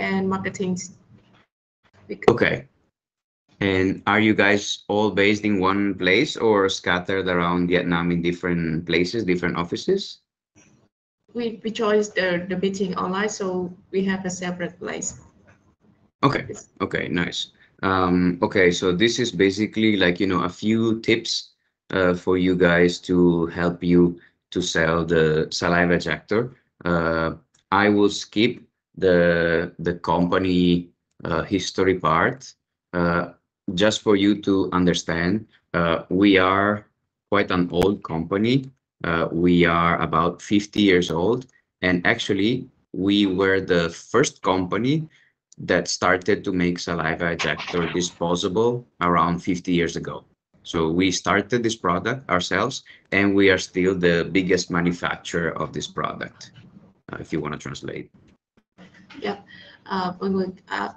and marketing. Okay. And are you guys all based in one place or scattered around Vietnam in different places, different offices? We chose the meeting online, so we have a separate place. Okay. Okay, nice. Okay, so this is basically like, a few tips for you guys to help you to sell the saliva ejector. I will skip the company history part just for you to understand. We are quite an old company. We are about 50 years old, and actually, we were the first company that started to make saliva ejector disposable around 50 years ago. So we started this product ourselves, and we are still the biggest manufacturer of this product, if you want to translate. Dạ. Mọi người,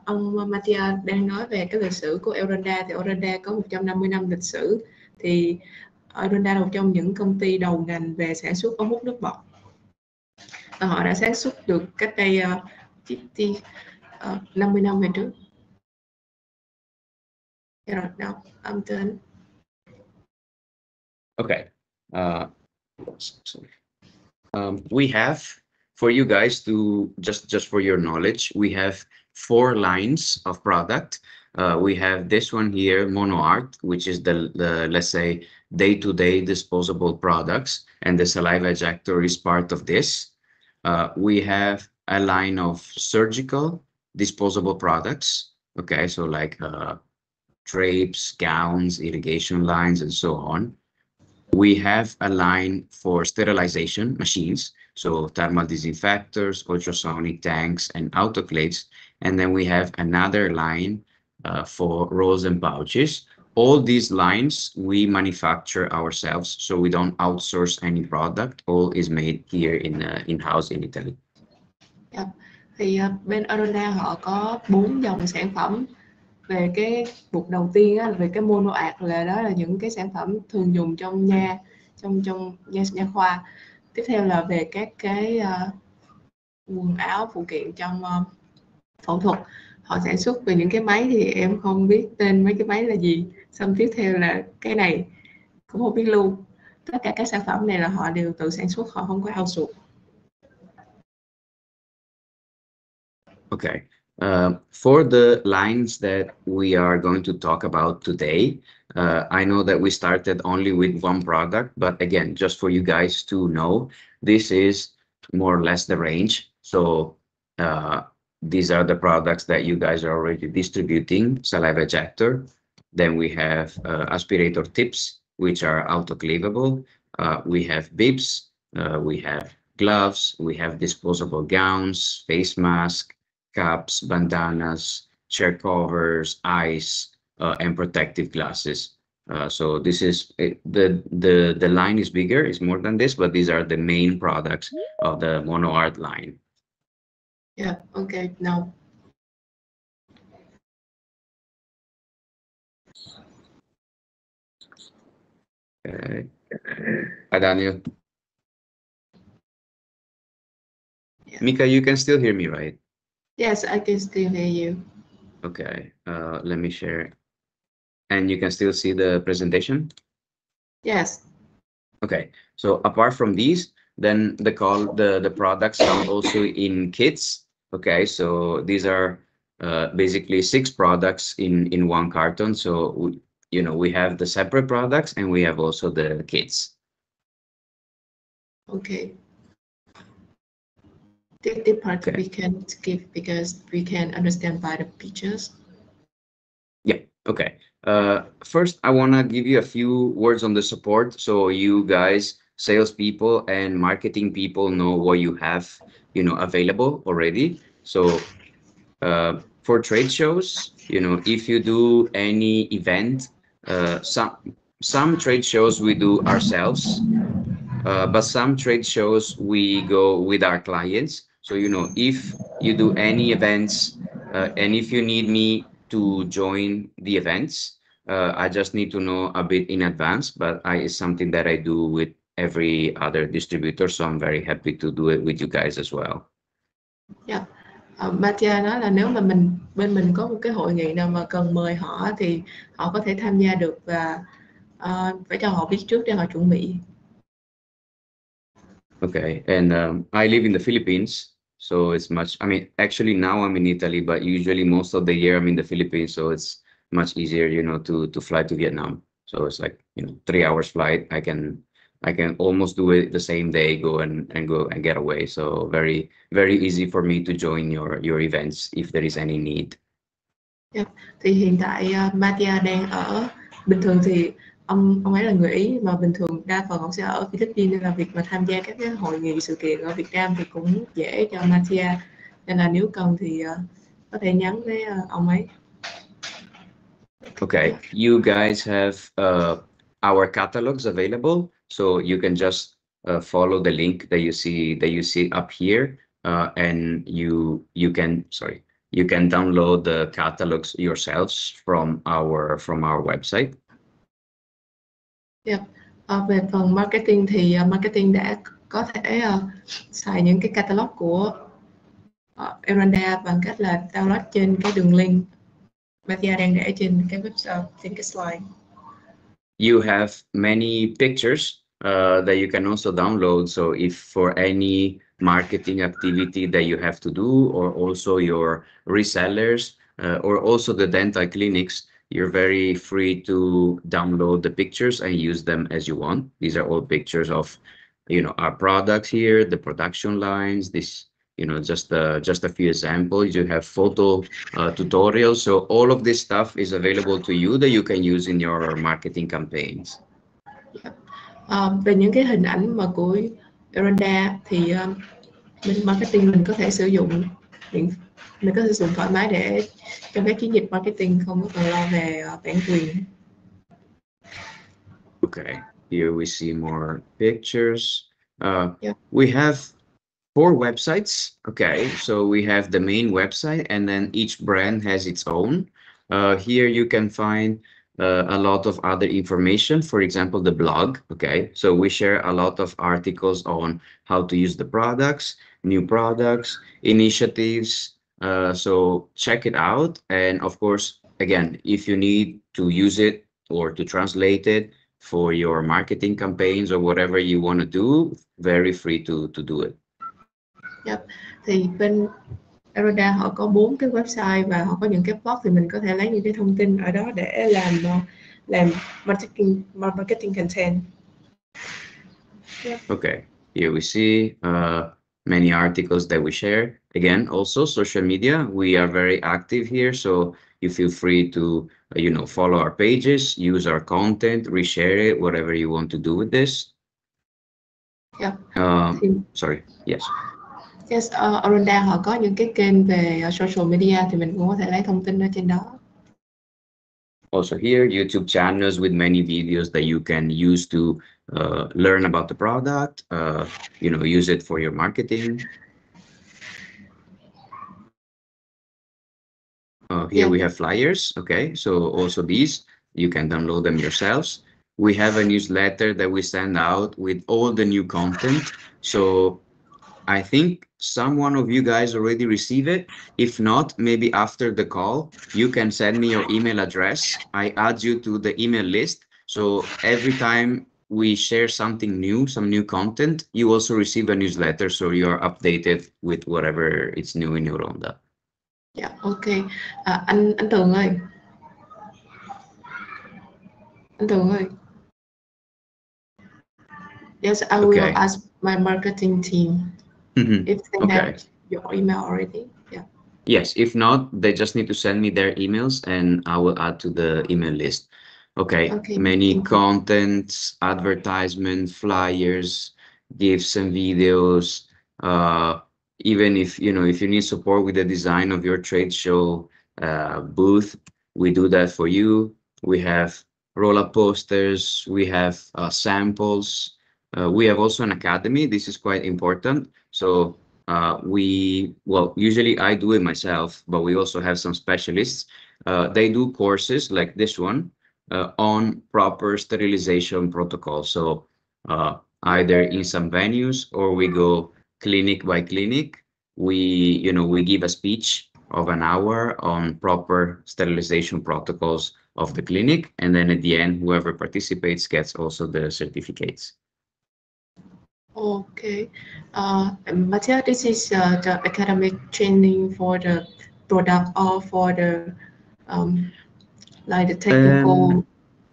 ông Mattia đang nói về cái lịch sử của Euranda. Thì Euranda có 150 năm lịch sử. Thì Euranda là một trong những công ty đầu ngành về sản xuất ống hút nước bọt. Và họ đã sản xuất được cách đây 50 năm về trước. Dạ rồi, đâu, âm tên. Okay. We have, for you guys to just for your knowledge, we have 4 lines of product. We have this one here, MonoArt, which is the let's say day-to-day disposable products, and the saliva ejector is part of this. We have a line of surgical disposable products. Okay, so like drapes, gowns, irrigation lines, and so on. We have a line for sterilization machines, so thermal disinfectors, ultrasonic tanks, and autoclaves. And then we have another line for rolls and pouches. All these lines we manufacture ourselves, so we don't outsource any product. All is made here in-house in Italy. Yep. Thì bên Euranda họ có 4 dòng sản phẩm. Về cái mục đầu tiên á, về cái MonoArt là đó là những cái sản phẩm thường dùng trong nha khoa. Tiếp theo là về các cái quần áo phụ kiện trong phẫu thuật. Họ sản xuất về những cái máy thì em không biết tên mấy cái máy là gì. Xong tiếp theo là cái này cũng không biết luôn. Tất cả các sản phẩm này là họ đều tự sản xuất, họ không có outsource. Okay. For the lines that we are going to talk about today, I know that we started only with one product, but again, just for you guys to know, this is more or less the range. So these are the products that you guys are already distributing, saliva ejector. Then we have aspirator tips, which are autoclavable. We have bibs, we have gloves, we have disposable gowns, face mask, caps, bandanas, chair covers, ice, and protective glasses. So this is the line is bigger, it's more than this, but these are the main products of the MonoArt line. Yeah, okay, now. Okay. Hi, Daniel. Yeah. Mika, you can still hear me, right? Yes, I can still hear you. Okay, let me share. And you can still see the presentation? Yes. Okay, so apart from these, then the products come also in kits. Okay, so these are basically 6 products in one carton. So we have the separate products and we have also the kits. Okay. The part we can skip because we can understand by the pictures. Yeah, okay. First, I want to give you a few words on the support. So you guys, salespeople and marketing people, know what you have, available already. So for trade shows, if you do any event, some trade shows we do ourselves, but some trade shows we go with our clients. So, if you do any events and if you need me to join the events, I just need to know a bit in advance, but it's something that I do with every other distributor. So I'm very happy to do it with you guys as well. Yeah. Matia nói là nếu mà bên mình có một cái hội nghị nào mà cần mời họ thì họ có thể tham gia được và phải cho họ biết trước để họ chuẩn bị. Okay, and I live in the Philippines, so it's much. I mean, actually now I'm in Italy, but usually most of the year I'm in the Philippines, so it's much easier, to fly to Vietnam. So it's like 3 hours flight. I can almost do it the same day, go and go and get away. So very very easy for me to join your events if there is any need. Thì hiện tại Matia đang ở, bình thường thì ông ấy là người Ý mà bình thường đa phần ông sẽ ở Philippines, nên là việc mà tham gia các cái hội nghị sự kiện ở Việt Nam thì cũng dễ cho Matia, nên là nếu cần thì có thể nhắn với ông ấy. Okay, you guys have our catalogs available, so you can just follow the link that you see up here, and you can download the catalogs yourselves from our website. Về phần marketing thì marketing đã có thể xài những cái catalog của Eranda bằng cách là download trên cái đường link Matia đang để trên cái website, trên cái slide. You have many pictures that you can also download. So if for any marketing activity that you have to do, or also your resellers, or also the dental clinics, you're very free to download the pictures and use them as you want. These are all pictures of, our products here, the production lines, this, just a few examples. You have photo tutorials. So all of this stuff is available to you that you can use in your marketing campaigns. Về những cái hình ảnh mà của Eranda thì bên marketing mình có thể sử dụng thoải mái để trong các chiến dịch marketing, không có cần lo về bản quyền. Okay, here we see more pictures. We have 4 websites. Okay, so we have the main website, and then each brand has its own. Here you can find a lot of other information. For example, the blog. Okay, so we share a lot of articles on how to use the products, new products, initiatives. So check it out. And of course, again, if you need to use it or to translate it for your marketing campaigns or whatever you want to do, very free to do it. Thì bên Eranda họ có 4 cái website và họ có những cái blog, thì mình có thể lấy những cái thông tin ở đó để làm marketing content. Okay, here we see many articles that we share. Again, also social media, we are very active here, so you feel free to follow our pages, use our content, reshare it, whatever you want to do with this. Sorry, yes. Yes, Eranda họ có những cái kênh về social media, thì mình cũng có thể lấy thông tin ở trên đó. Also here, YouTube channels with many videos that you can use to learn about the product, use it for your marketing. Here we have flyers. Okay, so also these, you can download them yourselves. We have a newsletter that we send out with all the new content. So I think one of you guys already receive it. If not, maybe after the call, you can send me your email address. I add you to the email list. So every time we share something new, some new content, you also receive a newsletter. So you're updated with whatever is new in your Ronda. Yeah, okay. Anh Tường ơi. Yes, I will ask my marketing team if they have your email already. Yeah. Yes, if not, they just need to send me their emails and I will add to the email list. Okay. Many contents, advertisements, flyers, gifts and videos. Even if you need support with the design of your trade show booth, we do that for you. We have roll-up posters, we have samples. We have also an academy. This is quite important. So usually I do it myself, but we also have some specialists. They do courses like this one on proper sterilization protocol. So either in some venues or we go clinic by clinic we give a speech of an hour on proper sterilization protocols of the clinic, and then at the end, whoever participates gets also the certificates. Okay. Matthias, this is the academic training for the product or for the like the technical.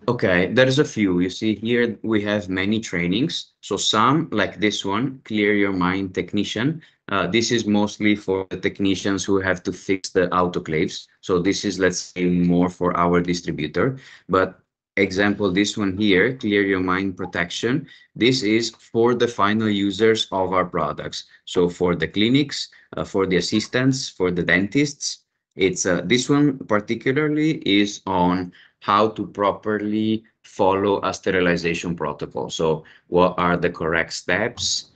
Okay, there's a few. You see here we have many trainings. So some like this one, Clear Your Mind Technician. This is mostly for the technicians who have to fix the autoclaves. So this is, let's say, more for our distributor. But example, this one here, Clear Your Mind Protection. This is for the final users of our products. So for the clinics, for the assistants, for the dentists. It's this one particularly is on how to properly follow a sterilization protocol. So what are the correct steps?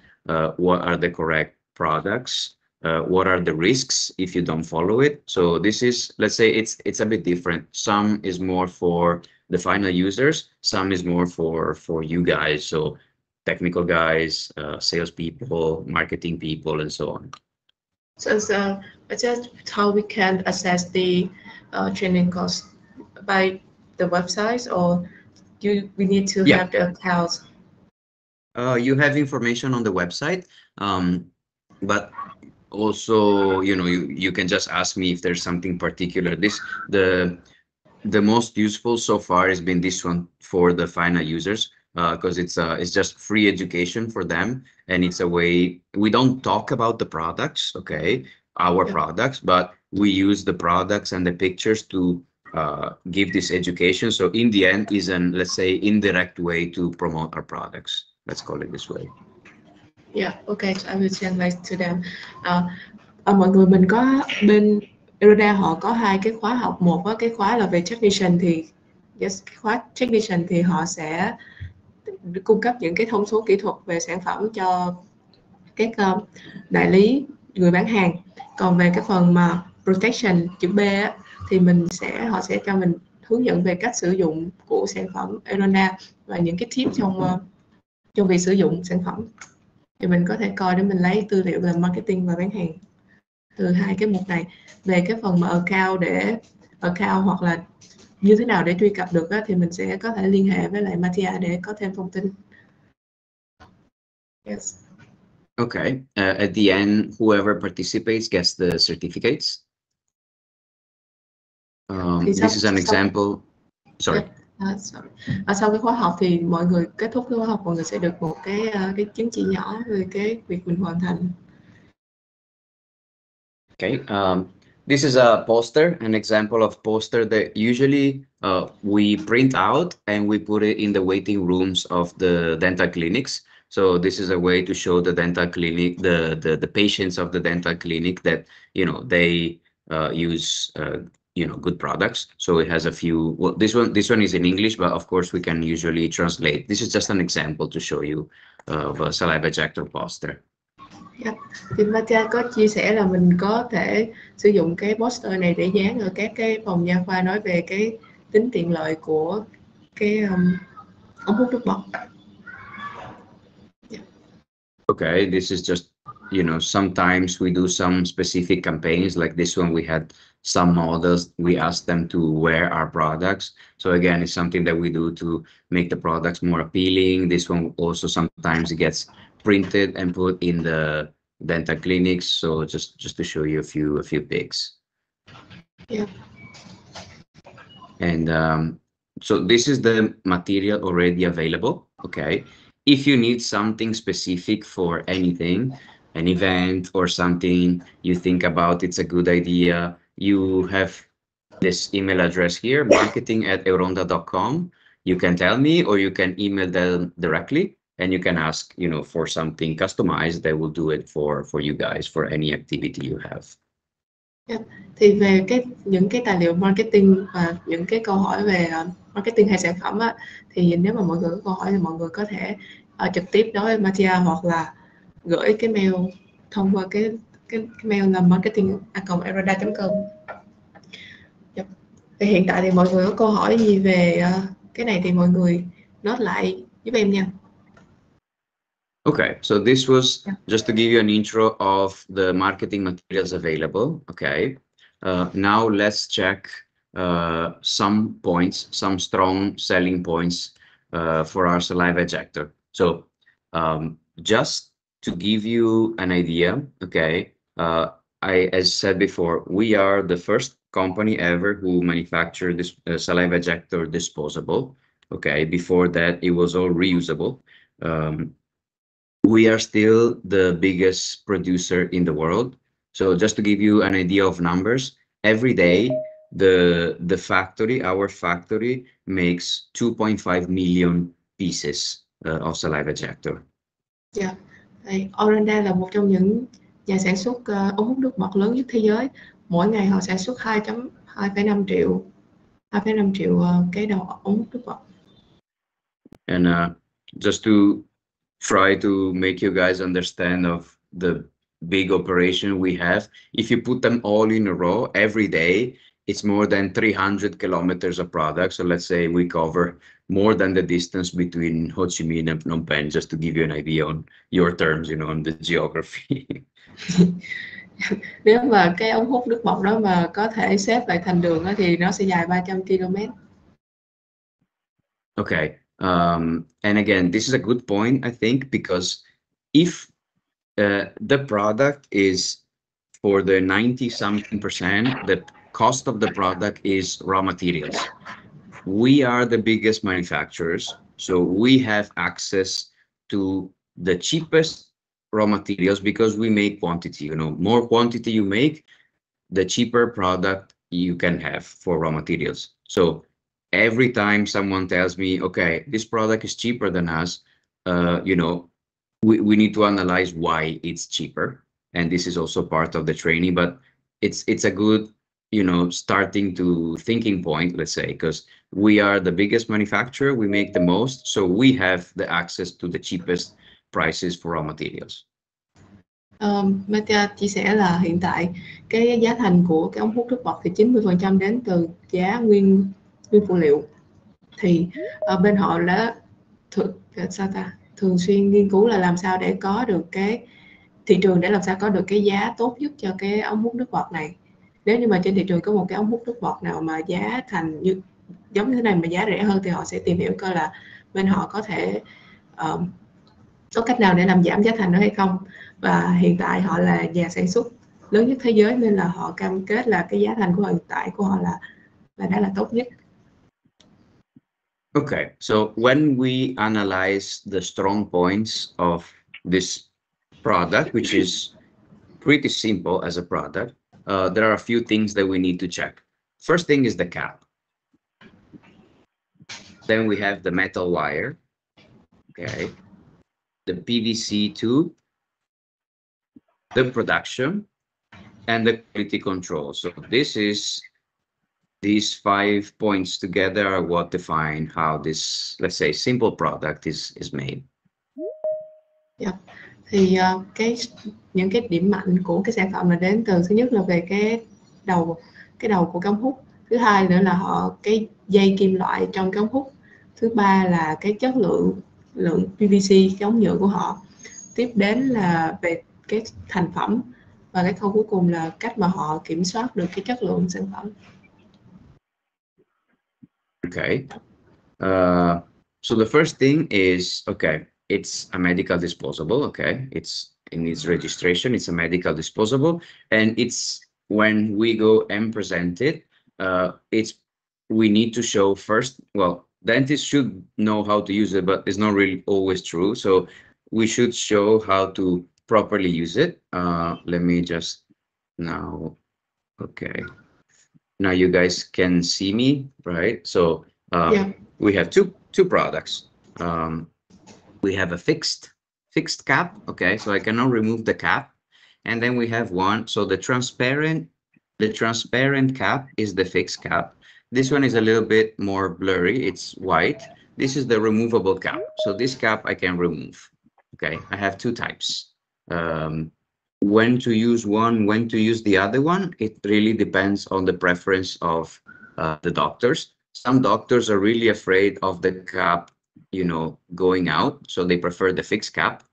What are the correct products? What are the risks if you don't follow it? So this is, let's say it's a bit different. Some is more for the final users, some is more for you guys. So technical guys, salespeople, marketing people, and so on. So just how we can assess the training cost by the websites, or we need to Yeah. have the accounts? You have information on the website, but also, you can just ask me if there's something particular. The most useful so far has been this one for the final users, because it's just free education for them, and it's a way we don't talk about the products, okay, our products, but we use the products and the pictures to give this education. So in the end is an, let's say, indirect way to promote our products. Let's call it this way. Yeah, okay, so I will translate to them. Mọi người, mình có bên Eroda họ có hai cái khóa học. Một á, cái khóa là về technician thì yes, cái khóa technician thì họ sẽ cung cấp những cái thông số kỹ thuật về sản phẩm cho các đại lý, người bán hàng. Còn về cái phần mà protection chữ B á, thì họ sẽ cho mình hướng dẫn về cách sử dụng của sản phẩm Eroda và những cái tip trong việc sử dụng sản phẩm. Thì mình có thể coi để mình lấy tư liệu về marketing và bán hàng từ hai cái mục này. Về cái phần mà account hoặc là như thế nào để truy cập được á, thì mình sẽ có thể liên hệ với lại Matthias để có thêm thông tin. Yes. Okay. At the end, whoever participates gets the certificates. This is an example. Sorry. Sorry. Sau cái khóa học thì mọi người kết thúc cái khóa học, mọi người sẽ được một cái chứng chỉ nhỏ về cái việc mình hoàn thành. Okay. This is a poster, an example of poster that usually we print out and we put it in the waiting rooms of the dental clinics. So this is a way to show the dental clinic, the patients of the dental clinic that they use good products. So it has a few. Well, this one is in English, but of course we can usually translate. This is just an example to show you of a saliva ejector poster. Yeah. Thì Matthias có chia sẻ là mình có thể sử dụng cái poster này để dán ở các cái phòng nha khoa, nói về cái tính tiện lợi của cái ống hút nước bọt. Yeah. Okay, this is just, sometimes we do some specific campaigns like this one. We had some models, we asked them to wear our products. So again, it's something that we do to make the products more appealing. This one also sometimes it gets printed and put in the dental clinics. So just to show you a few pics. Yeah. And so this is the material already available. Okay. If you need something specific for anything, an event or something you think about, it's a good idea, you have this email address here, marketing@euronda.com. You can tell me, or you can email them directly, and you can ask, for something customized. They will do it for you guys for any activity you have. Yeah. Thì về những cái tài liệu marketing và những cái câu hỏi về marketing hay sản phẩm á, thì nếu mà mọi người có câu hỏi thì mọi người có thể trực tiếp nói với Matthias hoặc là gửi cái mail thông qua cái mail là marketing@eroda.com. Yep. Thì hiện tại thì mọi người có câu hỏi gì về cái này thì mọi người note lại giúp em nha. Okay, so this was just to give you an intro of the marketing materials available. Okay, now let's check some points, some strong selling points for our saliva ejector. So just to give you an idea, okay, as said before, we are the first company ever who manufactured this saliva ejector disposable. Okay, before that it was all reusable. We are still the biggest producer in the world. So just to give you an idea of numbers, every day our factory makes 2.5 million pieces of saliva ejector. Dạ. Thì Oranda là một trong những nhà sản xuất ống hút nước bọt lớn nhất thế giới. Mỗi ngày họ sản xuất 2,5 triệu cái đầu ống hút nước bọt. And just to try to make you guys understand of the big operation we have, if you put them all in a row every day, it's more than 300 kilometers of product. So let's say we cover more than the distance between Ho Chi Minh and Phnom Penh, just to give you an idea on your terms, you know, on the geography. Nếu mà cái ống hút nước bọt đó mà có thể xếp lại thành đường đó, thì nó sẽ dài 300 km. Okay. And again, this is a good point, I think, because if the product is for the 90-something%, the cost of the product is raw materials. We are the biggest manufacturers, so we have access to the cheapest raw materials because we make quantity. You know, more quantity you make, the cheaper product you can have for raw materials. So every time someone tells me, okay, this product is cheaper than us, you know, we need to analyze why it's cheaper. And this is also part of the training, but it's a good, you know, starting to thinking point, let's say, because we are the biggest manufacturer, we make the most, so we have the access to the cheapest prices for raw materials. Mattia chia sẻ là hiện tại cái giá thành của cái ống hút nước bọt thì 90% đến từ giá nguyên phụ liệu. Thì bên họ đã thường xuyên nghiên cứu là làm sao để có được cái thị trường, để làm sao có được cái giá tốt nhất cho cái ống hút nước bọt này. Nếu như mà trên thị trường có một cái ống hút nước bọt nào mà giá thành giống như thế này mà giá rẻ hơn, thì họ sẽ tìm hiểu coi là bên họ có thể có cách nào để làm giảm giá thành nữa hay không. Và hiện tại họ là nhà sản xuất lớn nhất thế giới, nên là họ cam kết là cái giá thành của hiện tại của họ là đã là tốt nhất. Okay, so when we analyze the strong points of this product, which is pretty simple as a product, there are a few things that we need to check. First thing is the cap. Then we have the metal wire, okay, the PVC tube, the production, and the quality control. So these 5 points together are what define how this, let's say, simple product is made. Yeah. Thì những cái điểm mạnh của cái sản phẩm là đến từ, thứ nhất là về cái đầu của cái ống hút, thứ hai nữa là cái dây kim loại trong cái ống hút, thứ ba là cái chất lượng PVC, cái ống nhựa của họ, tiếp đến là về cái thành phẩm, và cái khâu cuối cùng là cách mà họ kiểm soát được cái chất lượng sản phẩm. Okay. So the first thing is, okay, it's a medical disposable. Okay, it's in its registration, it's a medical disposable, and it's when we go and present it, we need to show first. Well, dentists should know how to use it, but it's not really always true. So we should show how to properly use it. Let me just now. Okay. Now you guys can see me, right? So Yeah. we have two products. We have a fixed cap, okay? So I cannot remove the cap. And then we have one, so the transparent cap is the fixed cap. This one is a little bit more blurry, it's white. This is the removable cap. So this cap I can remove, okay? I have two types. When to use one, when to use the other one, it really depends on the preference of the doctors. Some doctors are really afraid of the cap, you know, going out, so they prefer the fixed cap.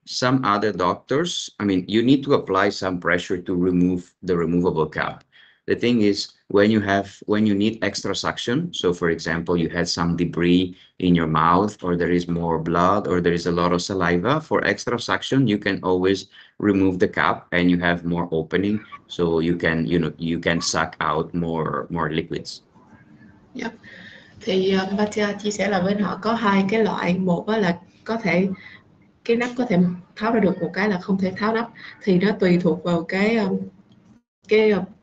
some other doctors, I mean, you need to apply some pressure to remove the removable cap. The thing is, when you need extra suction, so for example, you had some debris in your mouth, or there is more blood, or there is a lot of saliva, for extra suction, you can always remove the cap and you have more opening, so you can suck out more liquids. Yep. Thì Batia chia sẻ là bên họ có hai cái loại, một là có thể cái nắp có thể tháo ra được, một cái là không thể tháo nắp, thì nó tùy thuộc vào cái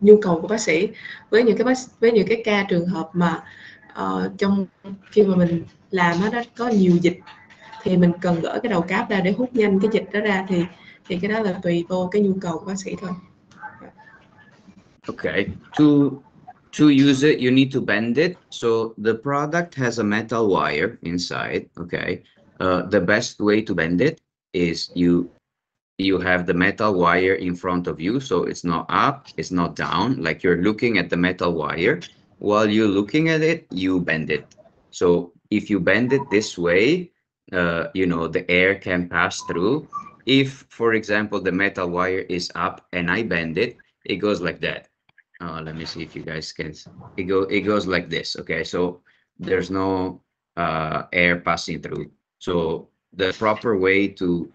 nhu cầu của bác sĩ. Với những cái ca trường hợp mà trong khi mà mình làm nó có nhiều dịch thì mình cần gỡ cái đầu cáp ra để hút nhanh cái dịch đó ra, thì cái đó là tùy vô cái nhu cầu của bác sĩ thôi. Okay, to use it, you need to bend it. So the product has a metal wire inside. Okay, the best way to bend it is you have the metal wire in front of you, so it's not up, it's not down, like you're looking at the metal wire. While you're looking at it, you bend it. So if you bend it this way, the air can pass through. If, for example, the metal wire is up and I bend it, it goes like that. Let me see if you guys can. It goes like this. Okay, so there's no air passing through. So the proper way to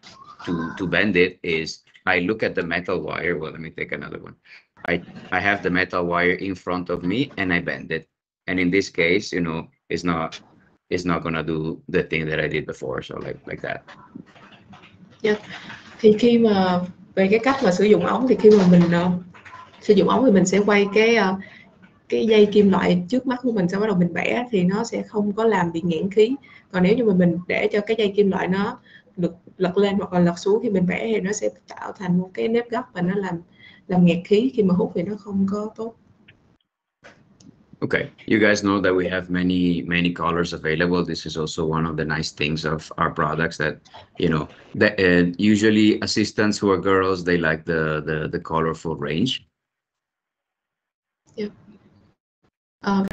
bend it is I look at the metal wire. Well, let me take another one. I have the metal wire in front of me and I bend it. And in this case, it's not gonna do the thing that I did before. So like that. Yeah. Thì khi mà về cái cách mà sử dụng ống, thì khi mà mình sử dụng ống thì mình sẽ quay cái dây kim loại trước mắt của mình, sau bắt đầu mình bẻ thì nó sẽ không có làm bị nghẽn khí. Còn nếu như mà mình để cho cái dây kim loại nó lật lên hoặc là lật xuống khi mình bẻ thì nó sẽ tạo thành một cái nếp gấp và nó làm nghẹt khí, khi mà hút thì nó không có tốt. Okay, you guys know that we have many colors available. This is also one of the nice things of our products that usually assistants who are girls, they like the colorful range. Yeah.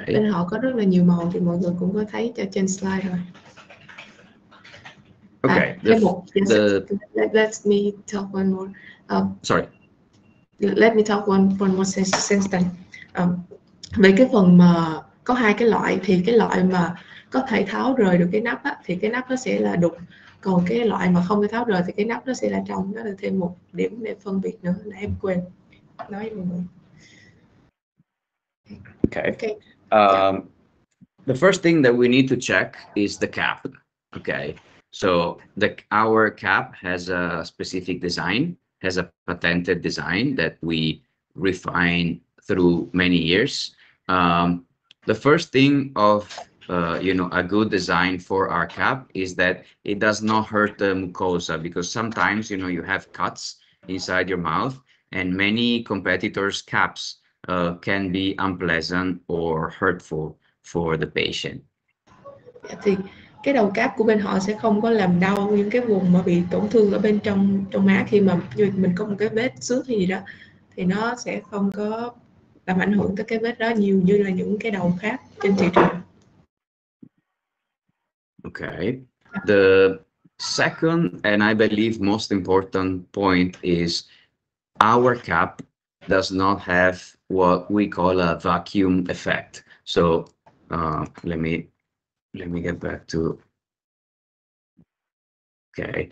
Bên họ có rất là nhiều màu thì mọi người cũng có thấy trên slide rồi. Okay. Let me talk one more. Sorry. Let me talk one more sentence. Về cái phần mà có hai cái loại, thì cái loại mà có thể tháo rời được cái nắp á, thì cái nắp nó sẽ là đục. Còn cái loại mà không thể tháo rời thì cái nắp nó sẽ là trong. Đó là thêm một điểm để phân biệt nữa là em quên nói mọi người. Okay. The first thing that we need to check is the cap. Okay. So our cap has a specific design, has a patented design that we refine through many years. The first thing of a good design for our cap is that it does not hurt the mucosa, because sometimes you have cuts inside your mouth, and many competitors' caps can be unpleasant or hurtful for the patient. Thì cái đầu cáp của bên họ sẽ không có làm đau những cái vùng mà bị tổn thương ở bên trong má, khi mà mình có một cái vết xước hay gì đó thì nó sẽ không có làm ảnh hưởng tới cái vết đó nhiều như là những cái đầu khác trên thị trường. Okay. The second and I believe most important point is our cap does not have what we call a vacuum effect. So let me get back to. Okay.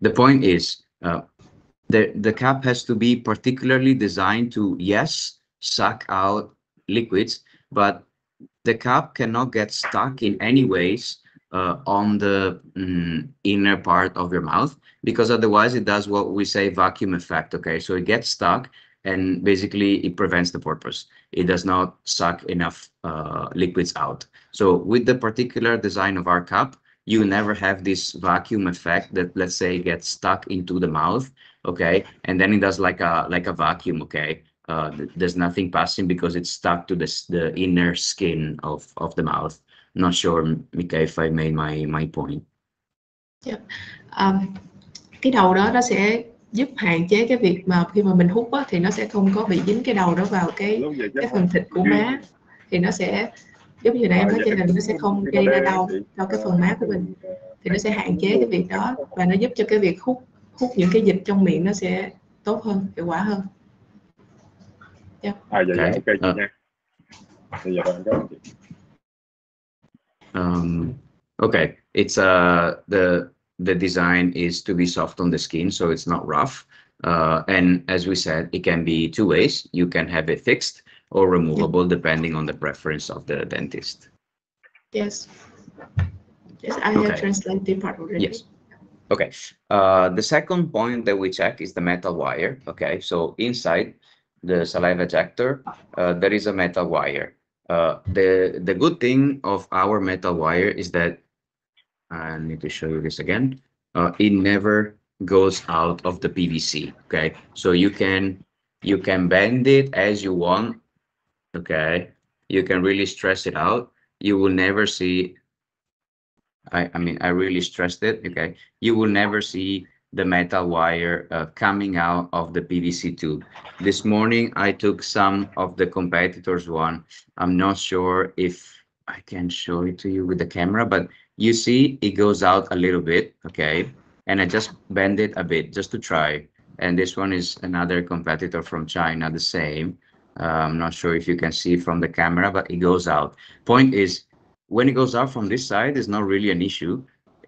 The point is the cap has to be particularly designed to, yes, suck out liquids, but the cap cannot get stuck in any ways on the inner part of your mouth, because otherwise it does what we say vacuum effect. Okay, so it gets stuck and basically it prevents the purpose. It does not suck enough liquids out. So with the particular design of our cap, you never have this vacuum effect that, let's say, gets stuck into the mouth, okay, and then it does like a vacuum, okay. There's nothing passing because it's stuck to the inner skin of the mouth. Not sure, Mika, if I made my point. Yeah. Cái đầu đó nó sẽ giúp hạn chế cái việc mà khi mà mình hút á, thì nó sẽ không có bị dính cái đầu đó vào cái phần thịt của má, thì nó sẽ Giống như nãy em nói trên hình, nó sẽ không gây ra đau cho cái phần má của mình, thì nó sẽ hạn chế cái việc đó và nó giúp cho cái việc hút những cái dịch trong miệng nó sẽ tốt hơn, hiệu quả hơn. Dạ dạ ok chị nha. Dạ rồi cảm ơn chị. Okay, it's the design is to be soft on the skin, so it's not rough. And as we said, it can be two ways. You can have it fixed or removable, depending on the preference of the dentist. Yes. Yes, I have translated the part already. Yes. Okay. The second point that we check is the metal wire. Okay, so inside the saliva ejector, there is a metal wire. The good thing of our metal wire is that, I need to show you this again, it never goes out of the PVC. Okay, so you can bend it as you want. Okay, you can really stress it out. You will never see, I mean, I really stressed it. Okay, you will never see the metal wire coming out of the PVC tube. This morning I took some of the competitors one. I'm not sure if I can show it to you with the camera, but you see it goes out a little bit. Okay, and I just bend it a bit just to try. And this one is another competitor from China, the same. I'm not sure if you can see from the camera, but it goes out. Point is, when it goes out from this side, is not really an issue.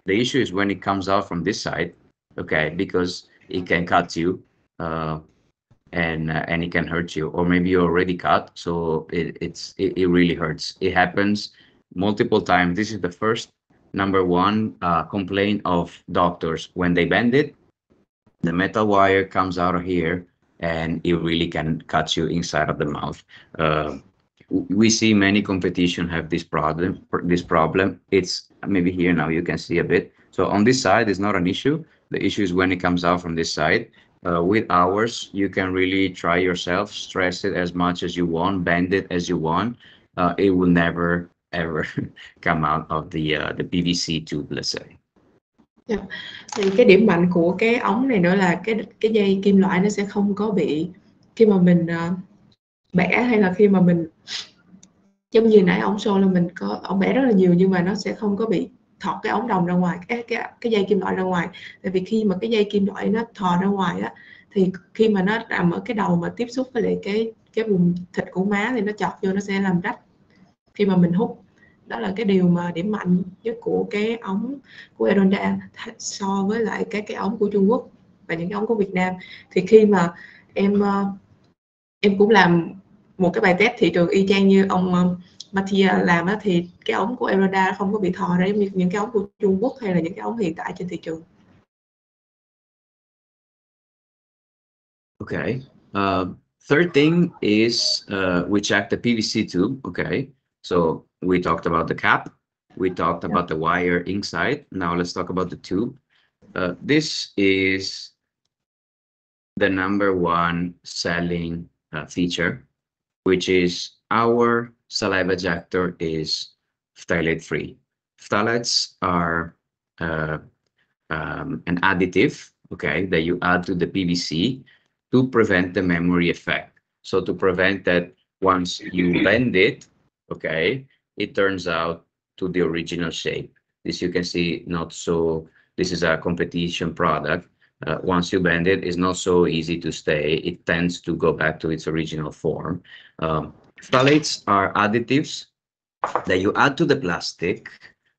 The issue is when it comes out from this side, okay, because it can cut you, and it can hurt you, or maybe you're already cut, so it really hurts. It happens multiple times. This is the first number one complaint of doctors. When they bend it, the metal wire comes out of here, and it really can cut you inside of the mouth. We see many competition have this problem. It's maybe here now you can see a bit. So on this side is not an issue. The issue is when it comes out from this side. With ours, you can really try yourself, stress it as much as you want, bend it as you want. It will never ever come out of the PVC tube, let's say. Yeah. Thì cái điểm mạnh của cái ống này nữa là cái dây kim loại nó sẽ không có bị, khi mà mình bẻ hay là khi mà mình, giống như nãy ống show là mình có ống bẻ rất là nhiều, nhưng mà nó sẽ không có bị thọt cái ống đồng ra ngoài, cái dây kim loại ra ngoài. Tại vì khi mà cái dây kim loại nó thò ra ngoài á, thì khi mà nó nằm ở cái đầu mà tiếp xúc với lại cái vùng thịt của má thì nó chọt vô, nó sẽ làm rách khi mà mình hút. Đó là cái điều mà điểm mạnh nhất của cái ống của Eronda so với lại các cái ống của Trung Quốc và những cái ống của Việt Nam. Thì khi mà em cũng làm một cái bài test thị trường y chang như ông Mattia làm á, thì cái ống của Eronda không có bị thò ra giống như những cái ống của Trung Quốc hay là những cái ống hiện tại trên thị trường. Okay. Third thing is we check the PVC tube. Okay. So we talked about the cap. We talked about the wire inside. Now let's talk about the tube. This is the number one selling feature, which is our saliva ejector is phthalate free. Phthalates are an additive, okay, that you add to the PVC to prevent the memory effect. So to prevent that once you bend it, okay, it turns out to the original shape. This you can see not so, this is a competition product. Once you bend it, it's not so easy to stay. It tends to go back to its original form. Phthalates are additives that you add to the plastic,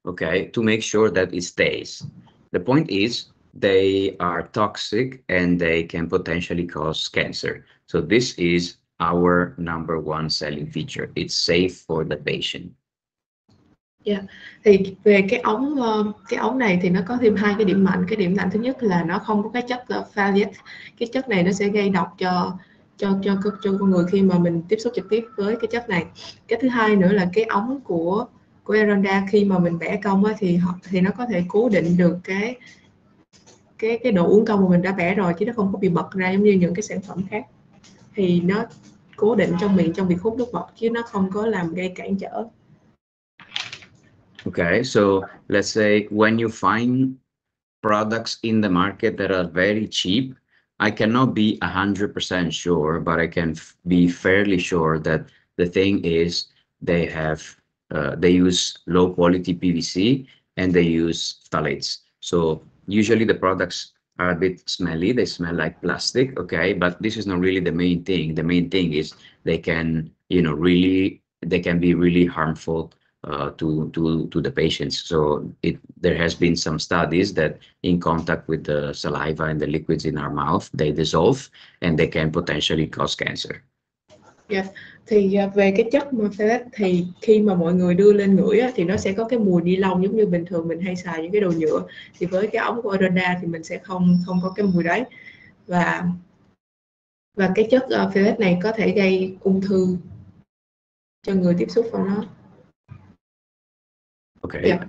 okay, to make sure that it stays. The point is they are toxic and they can potentially cause cancer. So this is our number one selling feature. It's safe for the patient. Yeah. Thì về cái ống này thì nó có thêm hai cái điểm mạnh. Cái điểm mạnh thứ nhất là nó không có cái chất phthalate. Cái chất này nó sẽ gây độc cho con người khi mà mình tiếp xúc trực tiếp với cái chất này. Cái thứ hai nữa là cái ống của Eronda khi mà mình bẻ cong á, thì nó có thể cố định được cái độ uốn cong mà mình đã bẻ rồi, chứ nó không có bị bật ra giống như những cái sản phẩm khác. Thì nó cố định trong miệng trong việc hút nước bọt, chứ nó không có làm gây cản trở. Okay, so let's say when you find products in the market that are very cheap, I cannot be 100% sure, but I can be fairly sure that the thing is they have they use low quality PVC and they use phthalates. So usually the products are a bit smelly. They smell like plastic, okay? But this is not really the main thing. The main thing is they can, they can be really harmful to the patients. So there has been some studies that in contact with the saliva and the liquids in our mouth, they dissolve and they can potentially cause cancer. Yeah. Thì về cái chất mà phthalate thì khi mà mọi người đưa lên ngửi á, thì nó sẽ có cái mùi ni lông giống như bình thường mình hay xài những cái đồ nhựa. Thì với cái ống của Arona thì mình sẽ không có cái mùi đấy. Và cái chất phthalate này có thể gây ung thư cho người tiếp xúc vào nó. Okay. Yeah.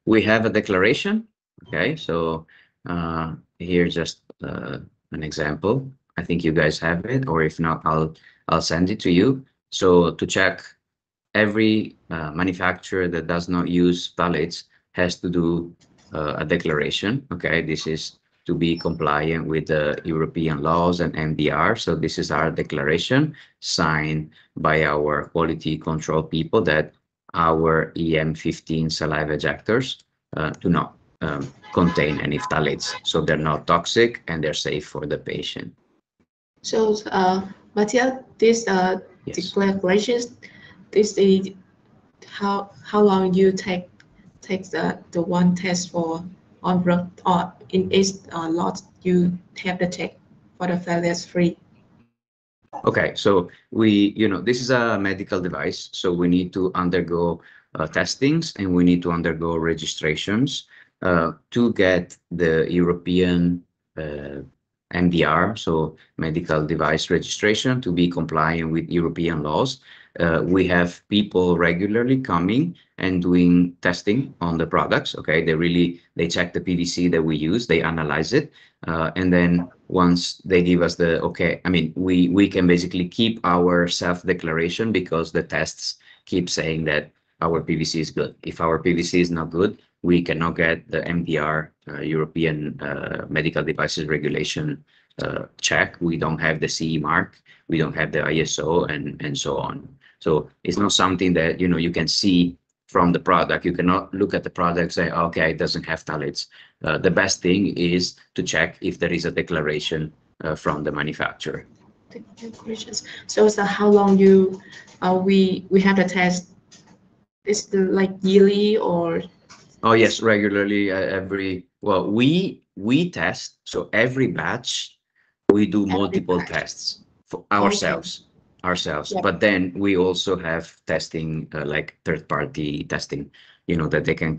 We have a declaration. Okay, so here's just an example. I think you guys have it, or if not, I'll send it to you. So to check, every manufacturer that does not use phthalates has to do a declaration. Okay, this is to be compliant with the European laws and MDR. So this is our declaration signed by our quality control people that our EM15 saliva ejectors do not contain any phthalates. So they're not toxic and they're safe for the patient. So, Matthias, this Yes. declarations, this is how long you take the one test for on blood, or in each lot you have the check for the phthalates free. Okay, so this is a medical device, so we need to undergo testings and we need to undergo registrations to get the European MDR, so medical device registration, to be compliant with European laws. We have people regularly coming and doing testing on the products. Okay, they check the PVC that we use, they analyze it, and then once they give us the okay, I mean, we can basically keep our self-declaration because the tests keep saying that our PVC is good. If our PVC is not good, we cannot get the MDR, European medical devices regulation check. We don't have the CE mark, we don't have the ISO, and so on. So it's not something that you can see from the product. You cannot look at the product and say, okay, it doesn't have phthalates. The best thing is to check if there is a declaration from the manufacturer. So how long we have the test? Is it like yearly or? Oh yes, regularly. We test. So every batch, we do multiple tests for ourselves. Yeah. But then we also have testing, like third-party testing. That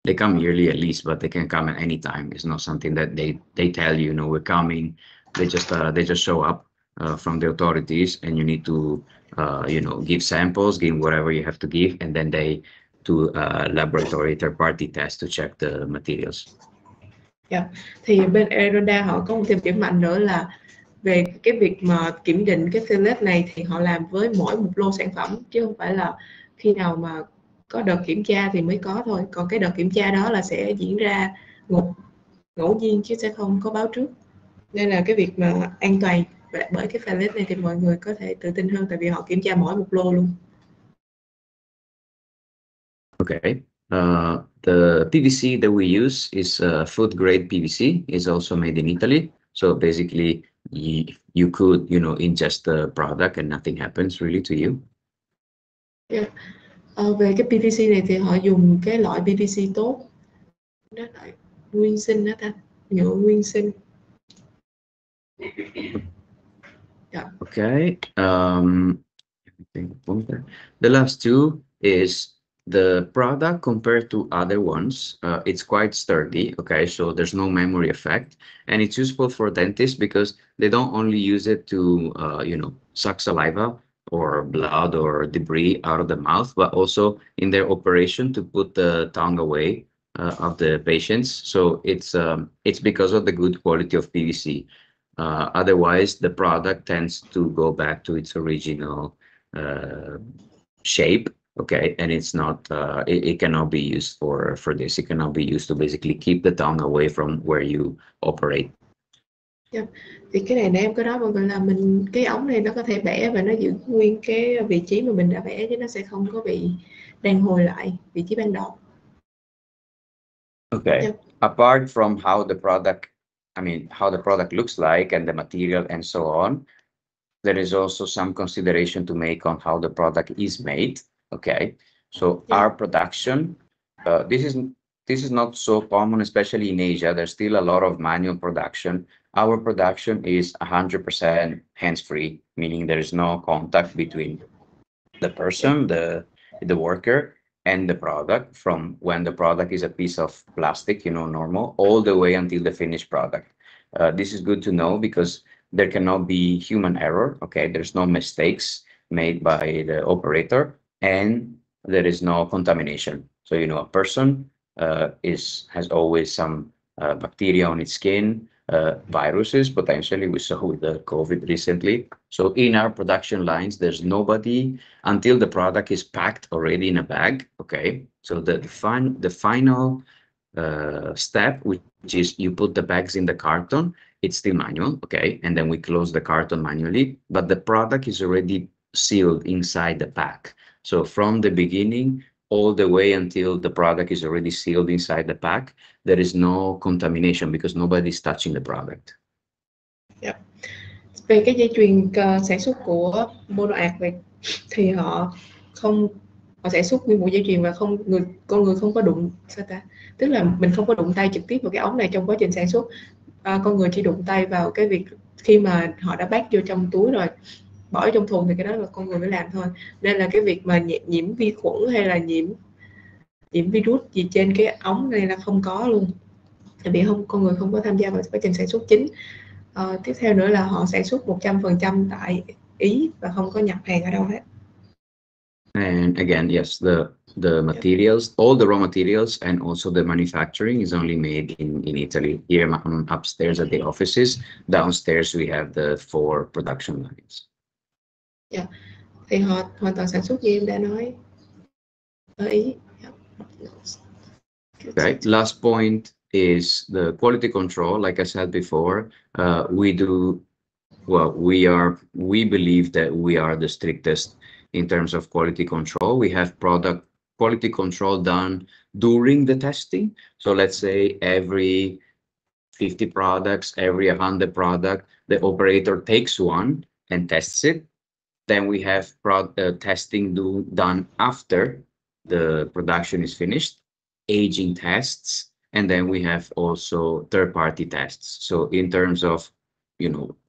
they come yearly at least, but they can come at any time. It's not something that they tell you, we're coming. They just show up from the authorities, and you need to give samples, give whatever you have to give, and then they do laboratory third-party test to check the materials. Yeah. Thì bên Arona họ có một thêm điểm mạnh nữa là về cái việc mà kiểm định cái phthalate này thì họ làm với mỗi một lô sản phẩm, chứ không phải là khi nào mà có đợt kiểm tra thì mới có thôi. Còn cái đợt kiểm tra đó là sẽ diễn ra ngẫu nhiên chứ sẽ không có báo trước. Nên là cái việc mà an toàn bởi cái phthalate này thì mọi người có thể tự tin hơn, tại vì họ kiểm tra mỗi một lô luôn. Okay. The PVC that we use is food grade PVC. It's also made in Italy. So basically, you could ingest the product and nothing happens really to you. Yeah. Về cái PVC này thì họ dùng cái loại PVC tốt, nó lại nguyên sinh đó ta, nhựa nguyên sinh. Yeah. Okay. The last two is the product compared to other ones. It's quite sturdy. Okay, so there's no memory effect, and it's useful for dentists because they don't only use it to suck saliva or blood or debris out of the mouth, but also in their operation to put the tongue away of the patients. So it's because of the good quality of PVC. Otherwise, the product tends to go back to its original shape. Okay, and it's not. It cannot be used for this. It cannot be used to basically keep the tongue away from where you operate. Thì cái này nãy em có nói mọi người là cái ống này nó có thể bẻ và nó giữ nguyên cái vị trí mà mình đã bẻ, chứ nó sẽ không có bị đàn hồi lại vị trí ban đầu. Okay. Apart from how the product looks like and the material and so on, there is also some consideration to make on how the product is made. Okay. So our production, this is not so common, especially in Asia. There's still a lot of manual production. Our production is 100% hands-free, meaning there is no contact between the person, the worker, and the product, from when the product is a piece of plastic, normal, all the way until the finished product. This is good to know because there cannot be human error. Okay, there's no mistakes made by the operator, and there is no contamination. So a person has always some bacteria on its skin, viruses potentially. We saw with the COVID recently. So in our production lines, there's nobody until the product is packed already in a bag. Okay, so the final step, which is you put the bags in the carton, it's still manual. Okay, and then we close the carton manually, but the product is already sealed inside the pack. So from the beginning all the way until the product is already sealed inside the pack, there is no contamination because nobody's touching the product. Về cái dây chuyền sản xuất của Monoart thì họ sản xuất nguyên bộ dây chuyền và con người không có đụng, tức là mình không có đụng tay trực tiếp vào cái ống này trong quá trình sản xuất. Con người chỉ đụng tay vào cái việc khi mà họ đã bác vô trong túi rồi bỏ ở trong thùng, thì cái đó là con người mới làm thôi. Nên là cái việc mà nhiễm vi khuẩn hay là nhiễm virus gì trên cái ống này là không có luôn, tại vì con người không có tham gia vào quá trình sản xuất chính. Tiếp theo nữa là họ sản xuất 100% tại Ý và không có nhập hàng ở đâu hết. And again, yes, the materials, all the raw materials and also the manufacturing is only made in Italy. Here upstairs at the offices, downstairs we have the 4 production lines. Thì họ hoàn toàn sản xuất như em đã nói ở Ý. Okay, last point is the quality control. Like I said before, we believe that we are the strictest in terms of quality control. We have product quality control done during the testing. So let's say every 50 products, every 100 product, the operator takes one and tests it. Then we have testing done after the production is finished, aging tests, and then we have also third-party tests. So in terms of